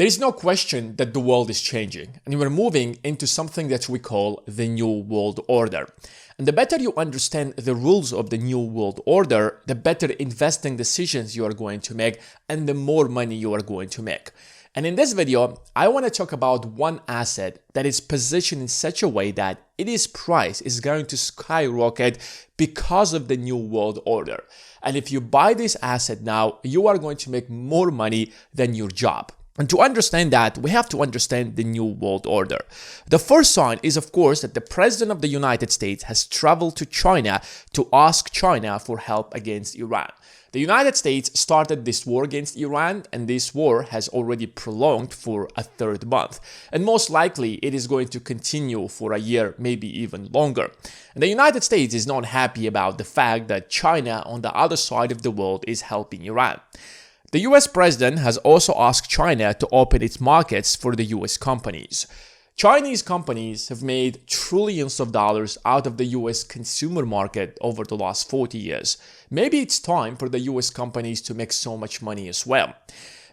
There is no question that the world is changing and we're moving into something that we call the New World Order. And the better you understand the rules of the New World Order, the better investing decisions you are going to make and the more money you are going to make. And in this video, I want to talk about one asset that is positioned in such a way that its price is going to skyrocket because of the New World Order. And if you buy this asset now, you are going to make more money than your job. And to understand that, we have to understand the New World Order. The first sign is, of course, that the President of the United States has traveled to China to ask China for help against Iran. The United States started this war against Iran, and this war has already prolonged for a third month. And most likely, it is going to continue for a year, maybe even longer. And the United States is not happy about the fact that China, on the other side of the world, is helping Iran. The US president has also asked China to open its markets for the US companies. Chinese companies have made trillions of dollars out of the US consumer market over the last 40 years. Maybe it's time for the US companies to make so much money as well.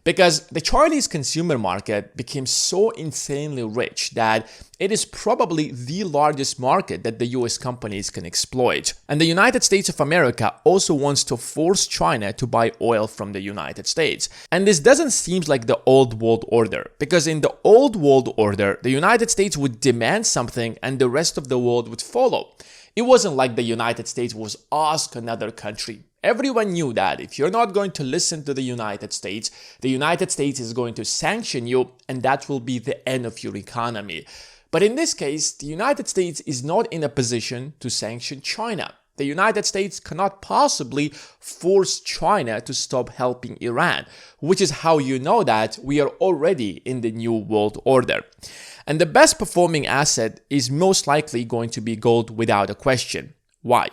Because the Chinese consumer market became so insanely rich that it is probably the largest market that the US companies can exploit. And the United States of America also wants to force China to buy oil from the United States. And this doesn't seem like the old world order, because in the old world order, the United States would demand something and the rest of the world would follow. It wasn't like the United States was ask another country. Everyone knew that if you're not going to listen to the United States is going to sanction you, and that will be the end of your economy. But in this case, the United States is not in a position to sanction China. The United States cannot possibly force China to stop helping Iran, which is how you know that we are already in the New World Order. And the best performing asset is most likely going to be gold without a question. Why?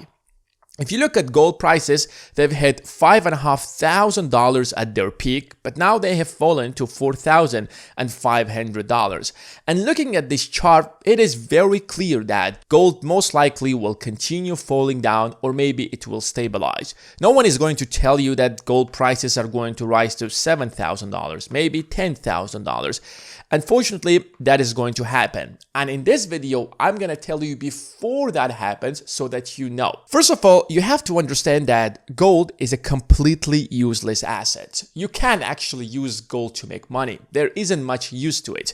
If you look at gold prices, they've hit $5,500 at their peak, but now they have fallen to $4,500. And looking at this chart, it is very clear that gold most likely will continue falling down, or maybe it will stabilize. No one is going to tell you that gold prices are going to rise to $7,000, maybe $10,000. Unfortunately, that is going to happen. And in this video, I'm going to tell you before that happens so that you know. First of all, you have to understand that gold is a completely useless asset. You can't actually use gold to make money. There isn't much use to it.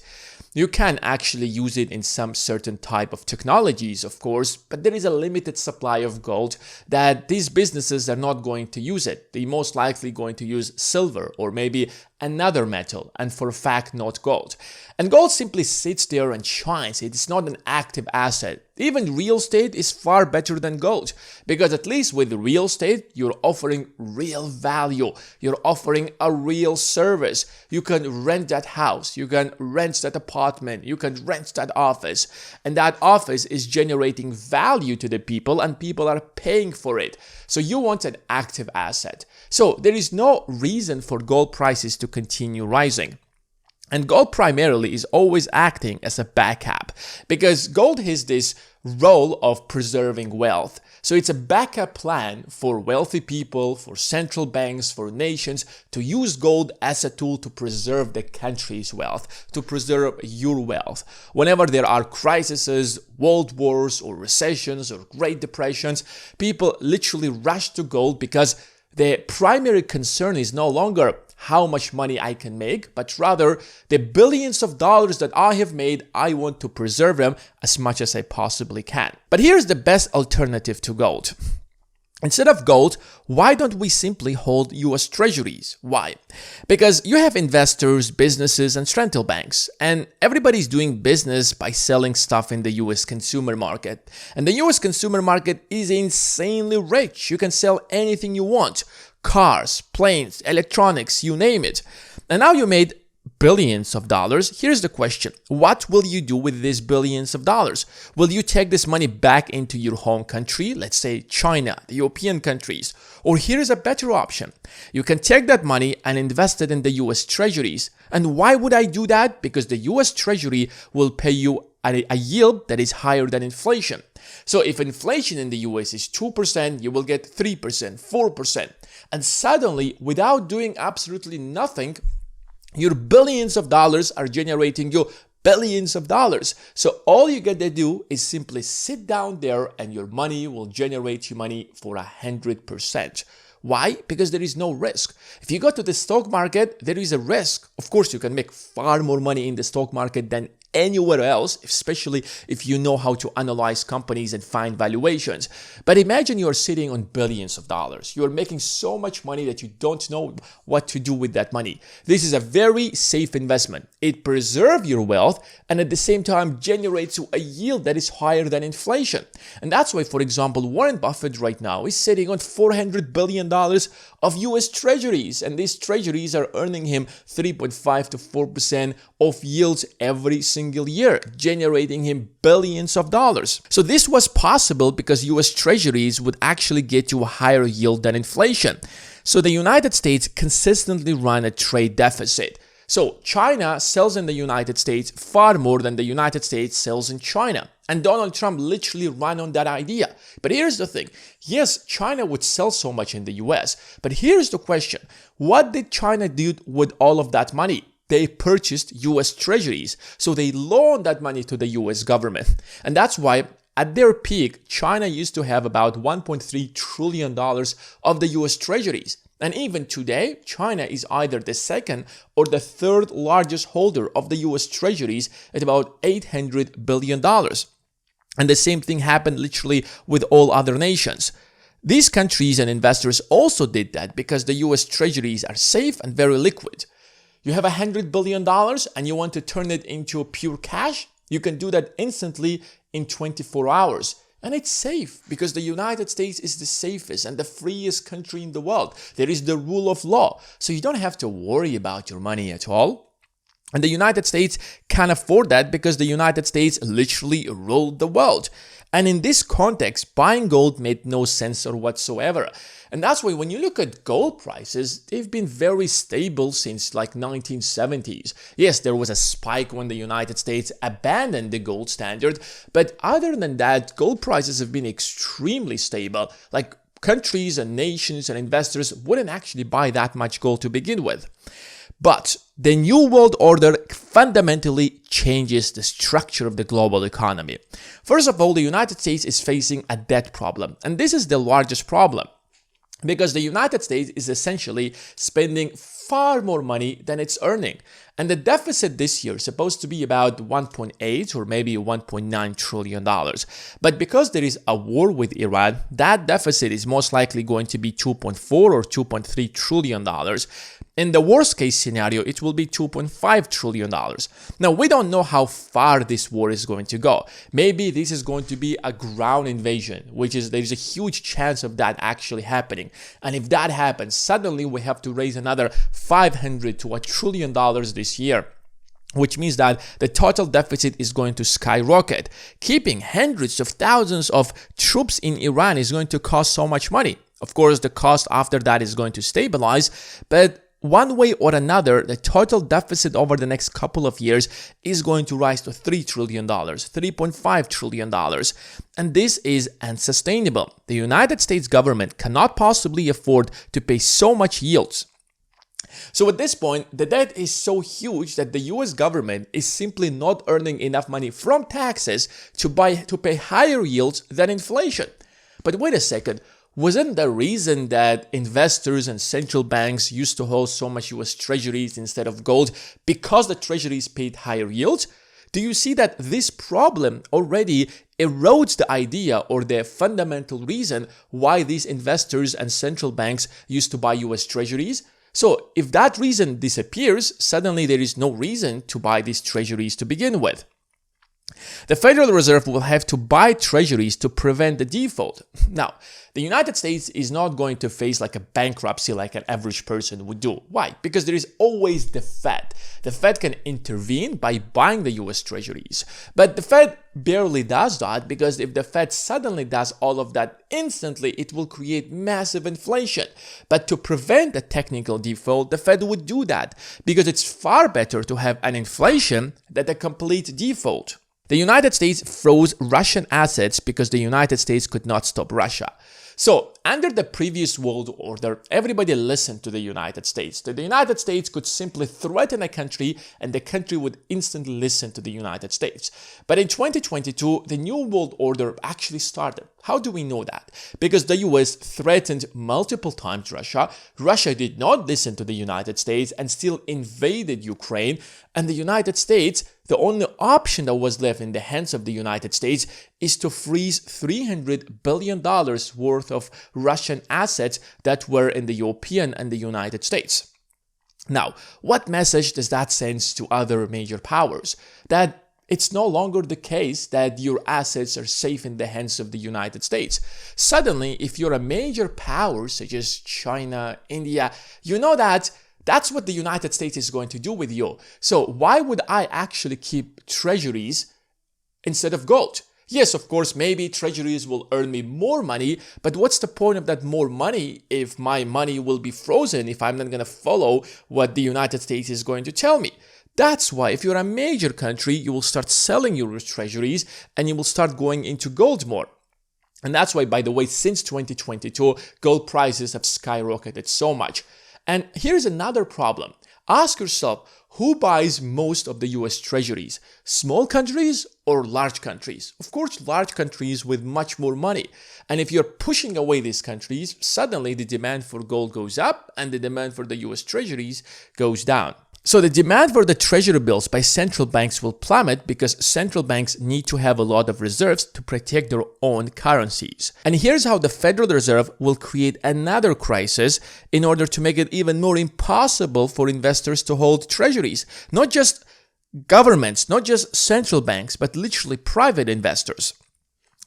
You can actually use it in some certain type of technologies, of course, but there is a limited supply of gold that these businesses are not going to use it. They're most likely going to use silver or maybe another metal, and for a fact not gold. And gold simply sits there and shines. It is not an active asset. Even real estate is far better than gold, because at least with real estate, you're offering real value. You're offering a real service. You can rent that house. You can rent that apartment. You can rent that office. And that office is generating value to the people, and people are paying for it. So you want an active asset. So there is no reason for gold prices to continue rising. And gold primarily is always acting as a backup, because gold has this role of preserving wealth. So it's a backup plan for wealthy people, for central banks, for nations to use gold as a tool to preserve the country's wealth, to preserve your wealth. Whenever there are crises, world wars or recessions or Great Depressions, people literally rush to gold because the primary concern is no longer how much money I can make, but rather the billions of dollars that I have made, I want to preserve them as much as I possibly can. But here's the best alternative to gold. Instead of gold, why don't we simply hold US treasuries? Why? Because you have investors, businesses, and central banks, and everybody's doing business by selling stuff in the US consumer market. And the US consumer market is insanely rich. You can sell anything you want. Cars, planes, electronics, you name it. And now you made billions of dollars. Here's the question. What will you do with these billions of dollars? Will you take this money back into your home country, let's say China, the European countries? Or here's a better option. You can take that money and invest it in the US treasuries. And why would I do that? Because the US treasury will pay you a yield that is higher than inflation. So if inflation in the US is 2%, you will get 3%, 4%. And suddenly, without doing absolutely nothing, Your billions of dollars are generating you billions of dollars. So all you got to do is simply sit down there and your money will generate you money for 100%. Why? Because there is no risk. If you go to the stock market, there is a risk. Of course, you can make far more money in the stock market than anywhere else, especially if you know how to analyze companies and find valuations. But imagine you're sitting on billions of dollars. You're making so much money that you don't know what to do with that money. This is a very safe investment. It preserves your wealth and at the same time generates a yield that is higher than inflation. And that's why, for example, Warren Buffett right now is sitting on $400 billion of US treasuries. And these treasuries are earning him 3.5 to 4% of yields every single year, generating him billions of dollars. So this was possible because US treasuries would actually get you a higher yield than inflation. So the United States consistently run a trade deficit. So China sells in the United States far more than the United States sells in China. And Donald Trump literally ran on that idea. But here's the thing. Yes, China would sell so much in the US. But here's the question. What did China do with all of that money? They purchased US treasuries. So they loaned that money to the US government. And that's why at their peak, China used to have about $1.3 trillion of the US treasuries. And even today, China is either the second or the third largest holder of the US treasuries at about $800 billion. And the same thing happened literally with all other nations. These countries and investors also did that because the US treasuries are safe and very liquid. You have $100 billion and you want to turn it into pure cash? You can do that instantly in 24 hours. And it's safe because the United States is the safest and the freest country in the world. There is the rule of law. So you don't have to worry about your money at all. And the United States can afford that because the United States literally ruled the world. And in this context, buying gold made no sense or whatsoever. And that's why when you look at gold prices, they've been very stable since like 1970s. Yes, there was a spike when the United States abandoned the gold standard. But other than that, gold prices have been extremely stable. Like countries and nations and investors wouldn't actually buy that much gold to begin with. But the New World Order fundamentally changes the structure of the global economy. First of all, the United States is facing a debt problem. And this is the largest problem because the United States is essentially spending far more money than it's earning. And the deficit this year is supposed to be about 1.8 or maybe 1.9 trillion dollars. But because there is a war with Iran, that deficit is most likely going to be 2.4 or 2.3 trillion dollars. In the worst case scenario, it will be $2.5 trillion. Now, we don't know how far this war is going to go. Maybe this is going to be a ground invasion, there's a huge chance of that actually happening. And if that happens, suddenly we have to raise another $500 to $1 trillion this year, which means that the total deficit is going to skyrocket. Keeping hundreds of thousands of troops in Iran is going to cost so much money. Of course, the cost after that is going to stabilize, but one way or another, the total deficit over the next couple of years is going to rise to $3 trillion, $3.5 trillion. And this is unsustainable. The United States government cannot possibly afford to pay so much yields. So at this point, the debt is so huge that the US government is simply not earning enough money from taxes to pay higher yields than inflation. But wait a second. Wasn't the reason that investors and central banks used to hold so much US treasuries instead of gold because the treasuries paid higher yields? Do you see that this problem already erodes the idea or the fundamental reason why these investors and central banks used to buy US treasuries? So if that reason disappears, suddenly there is no reason to buy these treasuries to begin with. The Federal Reserve will have to buy treasuries to prevent the default. Now, the United States is not going to face like a bankruptcy like an average person would do. Why? Because there is always the Fed. The Fed can intervene by buying the US treasuries. But the Fed barely does that because if the Fed suddenly does all of that instantly, it will create massive inflation. But to prevent a technical default, the Fed would do that because it's far better to have an inflation than a complete default. The United States froze Russian assets because the United States could not stop Russia. So, under the previous world order, everybody listened to the United States. The United States could simply threaten a country and the country would instantly listen to the United States. But in 2022, the new world order actually started. How do we know that? Because the US threatened multiple times Russia. Russia did not listen to the United States and still invaded Ukraine. And the United States, the only option that was left in the hands of the United States is to freeze $300 billion worth of Russian assets that were in the European and the United States. Now, what message does that send to other major powers? That it's no longer the case that your assets are safe in the hands of the United States. Suddenly, if you're a major power, such as China, India, you know that that's what the United States is going to do with you. So why would I actually keep treasuries instead of gold? Yes, of course, maybe treasuries will earn me more money, but what's the point of that more money if my money will be frozen, if I'm not going to follow what the United States is going to tell me? That's why if you're a major country, you will start selling your treasuries and you will start going into gold more. And that's why, by the way, since 2022, gold prices have skyrocketed so much. And here's another problem. Ask yourself, who buys most of the US treasuries? Small countries or large countries? Of course, large countries with much more money. And if you're pushing away these countries, suddenly the demand for gold goes up and the demand for the US treasuries goes down. So the demand for the treasury bills by central banks will plummet because central banks need to have a lot of reserves to protect their own currencies. And here's how the Federal Reserve will create another crisis in order to make it even more impossible for investors to hold treasuries. Not just governments, not just central banks, but literally private investors.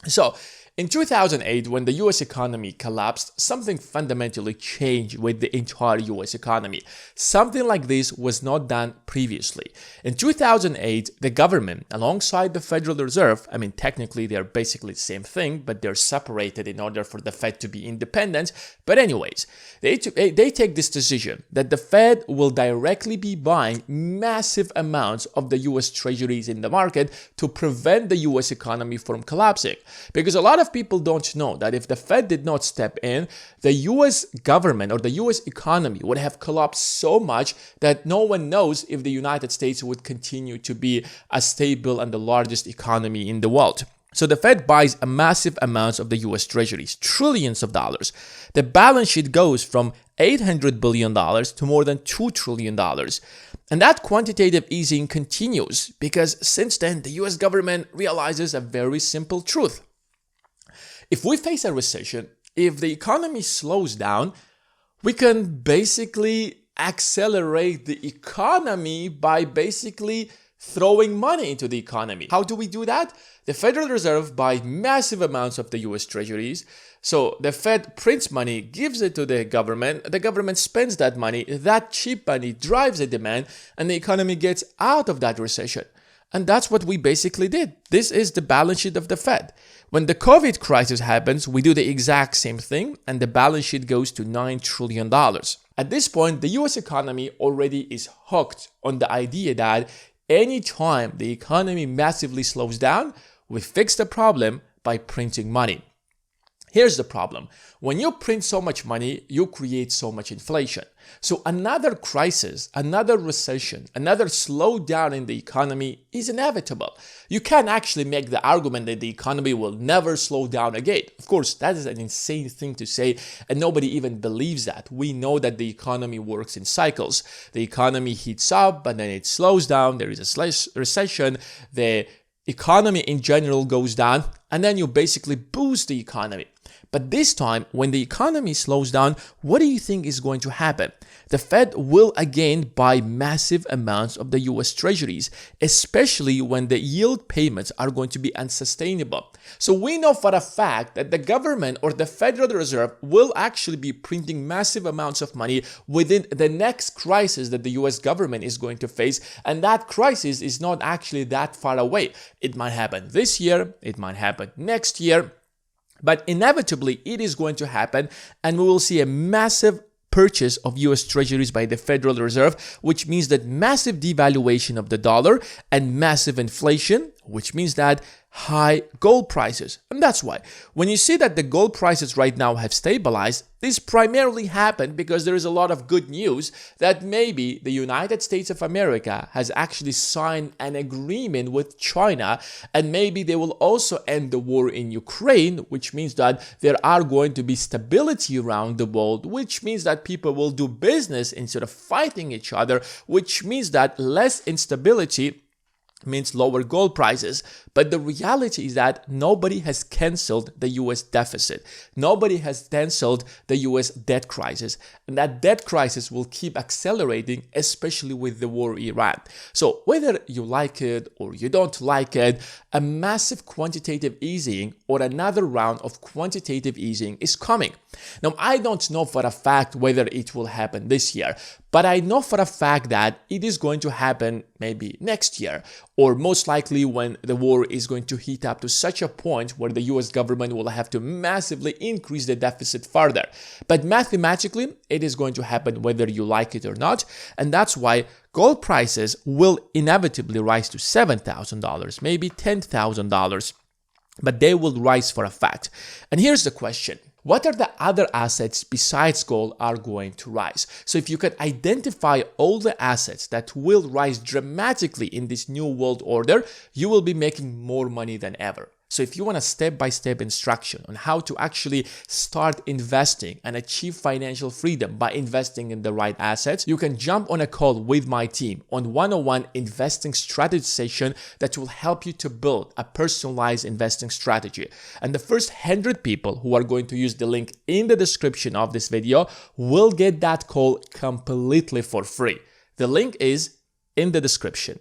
So, in 2008, when the US economy collapsed, something fundamentally changed with the entire US economy. Something like this was not done previously. In 2008, the government, alongside the Federal Reserve, I mean, technically they're basically the same thing, but they're separated in order for the Fed to be independent. But anyways, they take this decision that the Fed will directly be buying massive amounts of the US treasuries in the market to prevent the US economy from collapsing. Because a lot of people don't know that if the Fed did not step in, the US government or the US economy would have collapsed so much that no one knows if the United States would continue to be a stable and the largest economy in the world. So the Fed buys a massive amounts of the US treasuries, trillions of dollars. The balance sheet goes from $800 billion to more than $2 trillion. And that quantitative easing continues because since then, the US government realizes a very simple truth. If we face a recession, if the economy slows down, we can basically accelerate the economy by basically throwing money into the economy. How do we do that? The Federal Reserve buys massive amounts of the US treasuries. So the Fed prints money, gives it to the government spends that money, that cheap money drives the demand, and the economy gets out of that recession. And that's what we basically did. This is the balance sheet of the Fed. When the COVID crisis happens, we do the exact same thing, and the balance sheet goes to $9 trillion. At this point, the US economy already is hooked on the idea that anytime the economy massively slows down, we fix the problem by printing money. Here's the problem. When you print so much money, you create so much inflation. So another crisis, another recession, another slowdown in the economy is inevitable. You can't actually make the argument that the economy will never slow down again. Of course, that is an insane thing to say, and nobody even believes that. We know that the economy works in cycles. The economy heats up, but then it slows down. There is a recession. The economy in general goes down, and then you basically boost the economy. But this time, when the economy slows down, what do you think is going to happen? The Fed will again buy massive amounts of the US treasuries, especially when the yield payments are going to be unsustainable. So we know for a fact that the government or the Federal Reserve will actually be printing massive amounts of money within the next crisis that the US government is going to face. And that crisis is not actually that far away. It might happen this year, it might happen next year. But inevitably, it is going to happen, and we will see a massive purchase of US treasuries by the Federal Reserve, which means that massive devaluation of the dollar and massive inflation, which means that high gold prices. And that's why when you see that the gold prices right now have stabilized, this primarily happened because there is a lot of good news that maybe the United States of America has actually signed an agreement with China, and maybe they will also end the war in Ukraine, which means that there are going to be stability around the world, which means that people will do business instead of fighting each other, which means that less instability means lower gold prices. But the reality is that nobody has canceled the US deficit. Nobody has canceled the US debt crisis. And that debt crisis will keep accelerating, especially with the war in Iran. So whether you like it or you don't like it, a massive quantitative easing or another round of quantitative easing is coming. Now, I don't know for a fact whether it will happen this year, but I know for a fact that it is going to happen maybe next year, or most likely when the war is going to heat up to such a point where the US government will have to massively increase the deficit further. But mathematically, it is going to happen whether you like it or not. And that's why gold prices will inevitably rise to $7,000, maybe $10,000, but they will rise for a fact. And here's the question. What are the other assets besides gold are going to rise? So if you can identify all the assets that will rise dramatically in this new world order, you will be making more money than ever. So if you want a step-by-step instruction on how to actually start investing and achieve financial freedom by investing in the right assets, you can jump on a call with my team on 101 investing strategy session that will help you to build a personalized investing strategy. And the first 100 people who are going to use the link in the description of this video will get that call completely for free. The link is in the description.